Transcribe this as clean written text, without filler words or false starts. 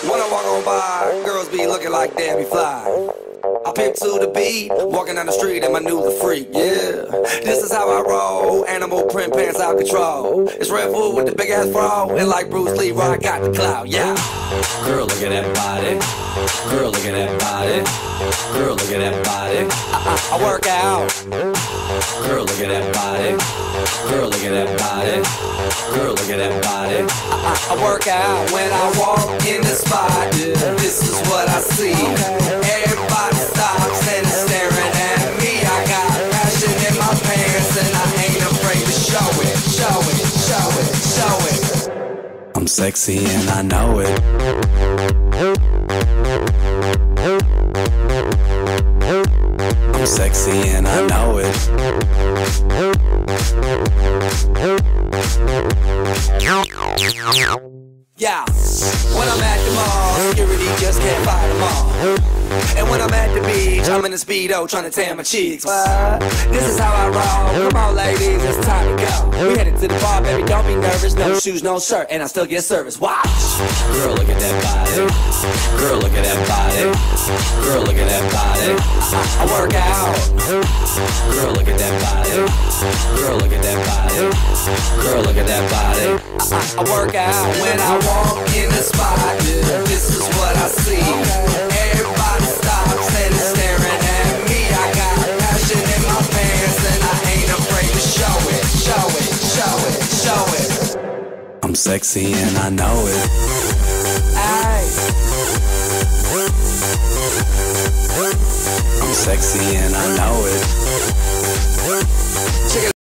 When I walk on by, girls be looking like Debbie Fly. I pimp to the beat, walking down the street and my new the freak, yeah. This is how I roll, animal print pants out control. It's Red Food with the big ass fro, and like Bruce Lee, I got the clout, yeah. Girl, look at that body. Girl, look at that body. Girl, look at that body. I work out. Girl, look at that body. Girl, look at that body. Girl, look at that body. I work out when I walk in the spot. This is what I see. Everybody stops and is staring at me. I got passion in my pants and I ain't afraid to show it. Show it, show it, show it. I'm sexy and I know it. I'm sexy and I know it. Yeah, when I'm at the mall, security just can't fight them all. And when I'm at the beach, I'm in a Speedo trying to tan my cheeks. This is how I roll. Come on, ladies, it's time to go. We headed to the bar, baby, don't be nervous. No shoes, no shirt, and I still get service. Watch. Girl, look at that body. Girl, look at that body. Girl, look at that body. I work out. Girl, look at that body. Girl, look at that body. Girl, look at that body. I work out when I walk in the spot. This is what I see. Everybody stops and is staring at me. I got passion in my pants and I ain't afraid to show it. Show it, show it, show it. I'm sexy and I know it. Aye. I'm sexy and I know it.